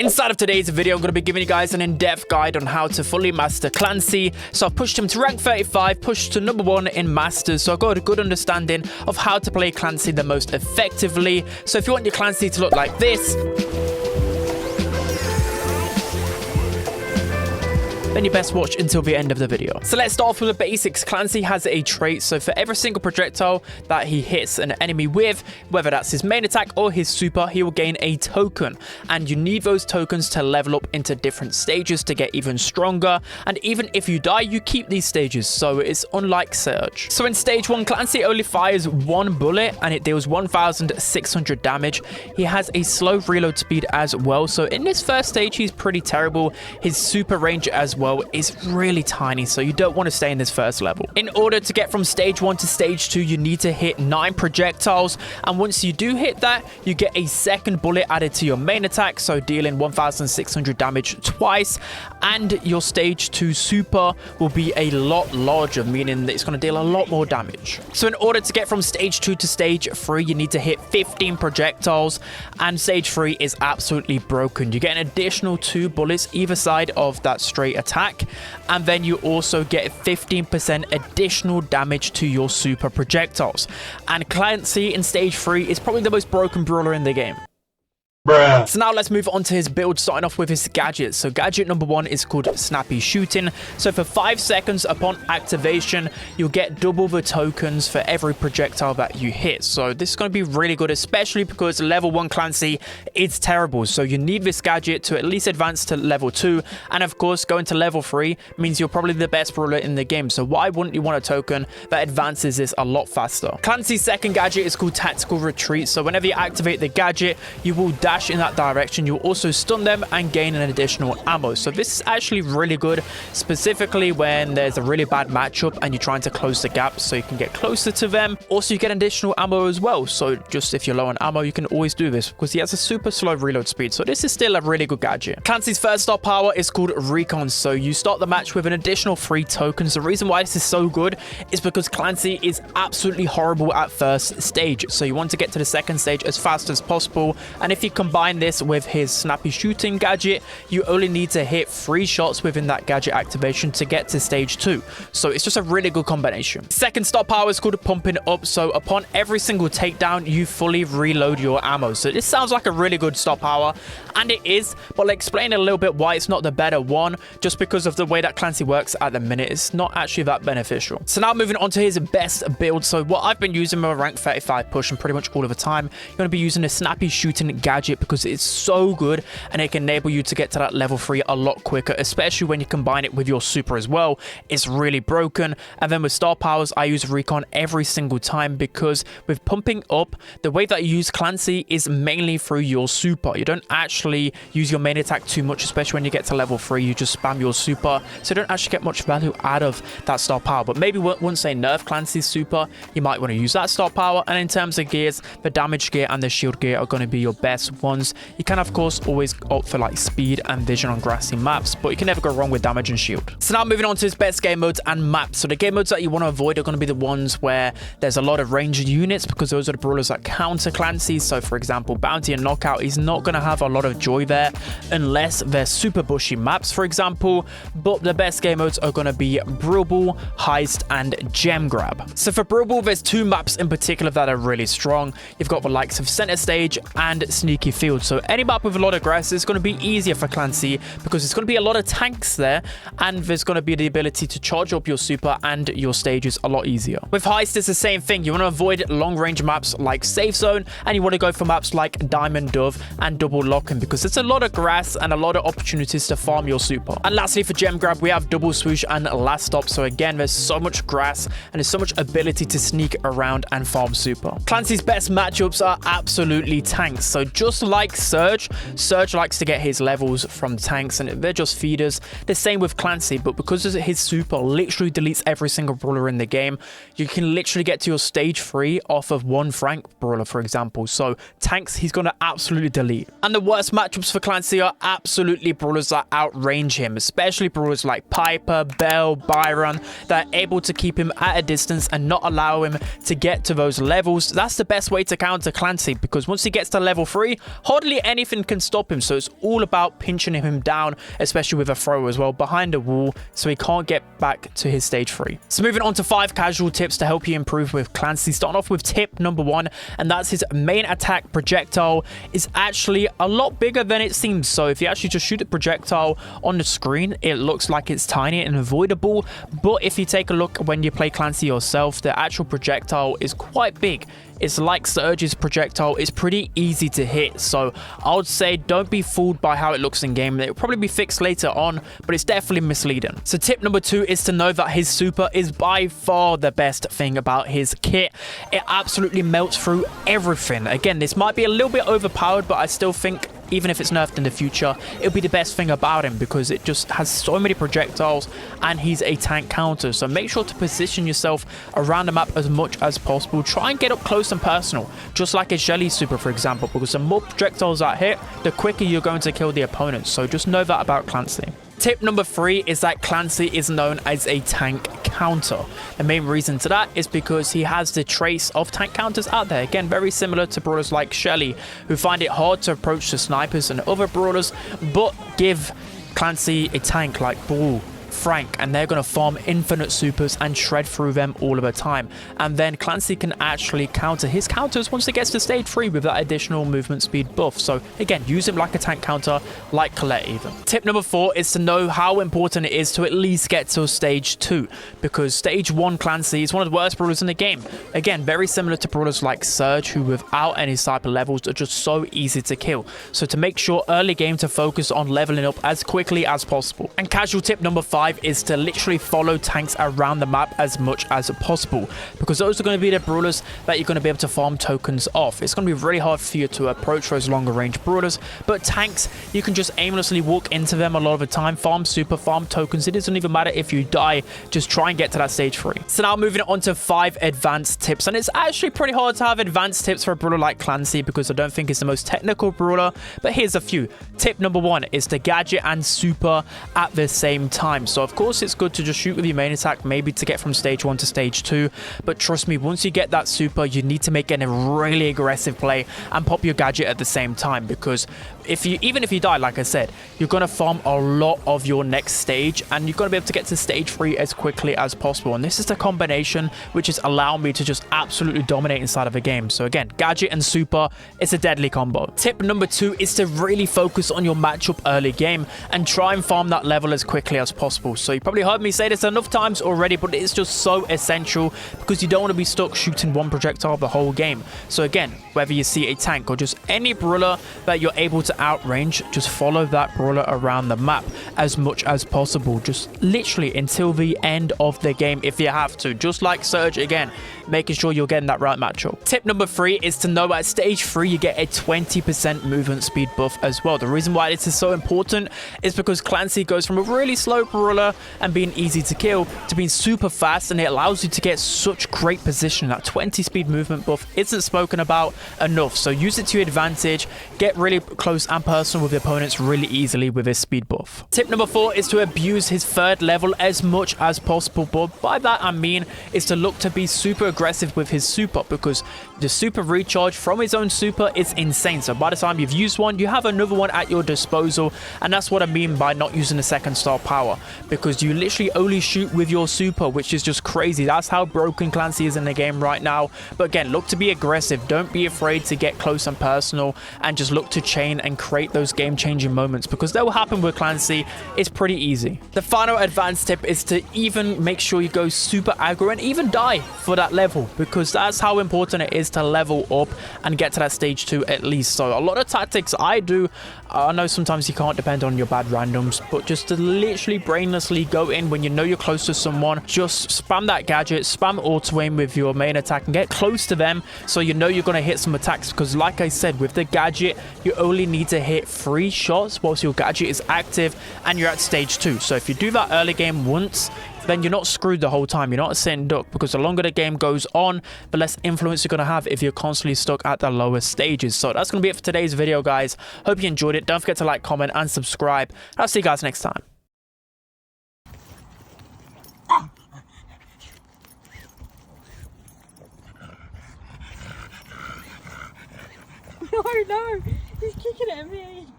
Inside of today's video, I'm going to be giving you guys an in-depth guide on how to fully master Clancy. So I've pushed him to rank 35, pushed to number 1 in Masters, so I've got a good understanding of how to play Clancy the most effectively. So if you want your Clancy to look like this, then you best watch until the end of the video. So let's start off with the basics. Clancy has a trait, so for every single projectile that he hits an enemy with, whether that's his main attack or his super, he will gain a token. And you need those tokens to level up into different stages to get even stronger. And even if you die, you keep these stages, so it's unlike Surge. So in stage 1, Clancy only fires 1 bullet and it deals 1,600 damage. He has a slow reload speed as well, so in this first stage, he's pretty terrible. His super range as well is really tiny, so you don't want to stay in this first level. In order to get from stage 1 to stage 2, you need to hit 9 projectiles, and once you do hit that, you get a second bullet added to your main attack, so dealing 1,600 damage twice, and your stage 2 super will be a lot larger, meaning that it's going to deal a lot more damage. So in order to get from stage 2 to stage 3, you need to hit 15 projectiles, and stage 3 is absolutely broken. You get an additional 2 bullets either side of that straight attack, and then you also get 15% additional damage to your super projectiles. And Clancy in stage 3 is probably the most broken brawler in the game. Bruh. So now let's move on to his build, starting off with his gadgets. So gadget number 1 is called Snappy Shooting. So for 5 seconds upon activation, you'll get double the tokens for every projectile that you hit. So this is going to be really good, especially because level 1 Clancy is terrible. So you need this gadget to at least advance to level 2. And of course, going to level 3 means you're probably the best brawler in the game. So why wouldn't you want a token that advances this a lot faster? Clancy's second gadget is called Tactical Retreat. So whenever you activate the gadget, you will dash in that direction. You'll also stun them and gain an additional ammo. So this is actually really good, specifically when there's a really bad matchup and you're trying to close the gap so you can get closer to them. Also, you get additional ammo as well. So just if you're low on ammo, you can always do this because he has a super slow reload speed. So this is still a really good gadget. Clancy's first star power is called Recon. So you start the match with an additional 3 tokens. The reason why this is so good is because Clancy is absolutely horrible at first stage. So you want to get to the second stage as fast as possible. And if you combine this with his Snappy Shooting gadget, you only need to hit 3 shots within that gadget activation to get to stage 2. So it's just a really good combination. Second star power is called Pumping Up. So upon every single takedown, you fully reload your ammo. So this sounds like a really good star power, and it is, but I'll explain a little bit why it's not the better one, just because of the way that Clancy works at the minute. It's not actually that beneficial. So now moving on to his best build. So what I've been using my rank 35 push and pretty much all of the time, you're going to be using the Snappy Shooting gadget because it's so good and it can enable you to get to that level 3 a lot quicker, especially when you combine it with your super as well. It's really broken. And then with star powers, I use Recon every single time because with Pumping Up, the way that you use Clancy is mainly through your super. You don't actually use your main attack too much, especially when you get to level 3. You just spam your super, so you don't actually get much value out of that star power. But maybe once they nerf Clancy's super, you might want to use that star power. And in terms of gears, the damage gear and the shield gear are going to be your best ones. You can of course always opt for like speed and vision on grassy maps, but you can never go wrong with damage and shield. So now moving on to his best game modes and maps. So the game modes that you want to avoid are going to be the ones where there's a lot of ranged units, because those are the brawlers that counter Clancy. So for example, Bounty and Knockout is not going to have a lot of joy there unless they're super bushy maps, for example. But the best game modes are going to be Brawl, Heist, and Gem Grab. So for Brawl, there's 2 maps in particular that are really strong. You've got the likes of Center Stage and Sneaky Field. So any map with a lot of grass is going to be easier for Clancy because it's going to be a lot of tanks there, and there's going to be the ability to charge up your super and your stages a lot easier. With Heist, it's the same thing. You want to avoid long range maps like Safe Zone, and you want to go for maps like Diamond Dove and Double Locking because it's a lot of grass and a lot of opportunities to farm your super. And lastly, for Gem Grab, we have Double Swoosh and Last Stop. So again, there's so much grass and there's so much ability to sneak around and farm super. Clancy's best matchups are absolutely tanks. So just like Surge likes to get his levels from tanks, and they're just feeders. The same with Clancy, but because his super literally deletes every single brawler in the game, you can literally get to your stage 3 off of 1 Frank brawler, for example. So tanks, he's going to absolutely delete. And the worst matchups for Clancy are absolutely brawlers that outrange him, especially brawlers like Piper, Bell, Byron, that are able to keep him at a distance and not allow him to get to those levels. That's the best way to counter Clancy, because once he gets to level 3, hardly anything can stop him. So it's all about pinching him down, especially with a throw as well, behind a wall, so he can't get back to his stage 3. So moving on to 5 casual tips to help you improve with Clancy. Starting off with tip number 1, and that's his main attack projectile is actually a lot bigger than it seems. So if you actually just shoot the projectile on the screen, it looks like it's tiny and avoidable. But if you take a look when you play Clancy yourself, the actual projectile is quite big. It's like Surge's projectile. It's pretty easy to hit. So I would say don't be fooled by how it looks in game. It'll probably be fixed later on, but it's definitely misleading. So tip number 2 is to know that his super is by far the best thing about his kit. It absolutely melts through everything. Again, this might be a little bit overpowered, but I still think even if it's nerfed in the future, it'll be the best thing about him because it just has so many projectiles and he's a tank counter. So make sure to position yourself around the map as much as possible. Try and get up close and personal, just like a Shelly super, for example, because the more projectiles that hit, the quicker you're going to kill the opponent. So just know that about Clancy. Tip number 3 is that Clancy is known as a tank counter. The main reason to that is because he has the trace of tank counters out there. Again, very similar to brawlers like Shelly, who find it hard to approach the snipers and other brawlers, but give Clancy a tank like Brawl, Frank, and they're going to farm infinite supers and shred through them all of the time. And then Clancy can actually counter his counters once it gets to stage 3 with that additional movement speed buff. So again, use him like a tank counter, like Colette even. Tip number 4 is to know how important it is to at least get to stage 2, because stage 1 Clancy is one of the worst brawlers in the game. Again, very similar to brawlers like Surge, who without any sniper levels are just so easy to kill. So to make sure early game to focus on leveling up as quickly as possible. And casual tip number 5 is to literally follow tanks around the map as much as possible, because those are going to be the brawlers that you're going to be able to farm tokens off. It's going to be really hard for you to approach those longer range brawlers, but tanks, you can just aimlessly walk into them a lot of the time, farm super, farm tokens. It doesn't even matter if you die, just try and get to that stage 3. So now moving on to 5 advanced tips, and it's actually pretty hard to have advanced tips for a brawler like Clancy because I don't think it's the most technical brawler, but here's a few. Tip number 1 is to gadget and super at the same time. So of course it's good to just shoot with your main attack, maybe to get from stage 1 to stage 2, but trust me, once you get that super, you need to make it a really aggressive play and pop your gadget at the same time, because even if you die, like I said, you're going to farm a lot of your next stage and you're going to be able to get to stage 3 as quickly as possible. And this is the combination which is allowing me to just absolutely dominate inside of a game. So again, gadget and super, it's a deadly combo. Tip number 2 is to really focus on your matchup early game and try and farm that level as quickly as possible. So you probably heard me say this enough times already, but it's just so essential because you don't want to be stuck shooting one projectile the whole game. So again, whether you see a tank or just any brawler that you're able to outrange, just follow that brawler around the map as much as possible, just literally until the end of the game if you have to, just like Surge, again, making sure you're getting that right matchup. Tip number 3 is to know at stage 3 you get a 20% movement speed buff as well. The reason why this is so important is because Clancy goes from a really slow brawler and being easy to kill to being super fast, and it allows you to get such great position. That 20 speed movement buff isn't spoken about enough, so use it to your advantage. Get really close and personal with the opponents really easily with his speed buff. Tip number 4 is to abuse his 3rd level as much as possible, but by that I mean is to look to be super aggressive with his super, because the super recharge from his own super is insane. So by the time you've used one, you have another one at your disposal, and that's what I mean by not using the 2nd star power, because you literally only shoot with your super, which is just crazy. That's how broken Clancy is in the game right now. But again, look to be aggressive. Don't be afraid to get close and personal, and just look to chain and create those game-changing moments, because that will happen with Clancy. It's pretty easy. The final advanced tip is to even make sure you go super aggro and even die for that level, because that's how important it is to level up and get to that stage 2 at least. So a lot of tactics I do, I know sometimes you can't depend on your bad randoms, but just to literally brainlessly go in when you know you're close to someone, just spam that gadget, spam auto aim with your main attack and get close to them so you know you're going to hit some attacks, because like I said, with the gadget you only need to hit 3 shots whilst your gadget is active and you're at stage 2. So if you do that early game once, then you're not screwed the whole time. You're not a sitting duck, because the longer the game goes on, the less influence you're going to have if you're constantly stuck at the lower stages. So that's going to be it for today's video, guys. Hope you enjoyed it. Don't forget to like, comment, and subscribe. I'll see you guys next time. No, He's kicking it at me.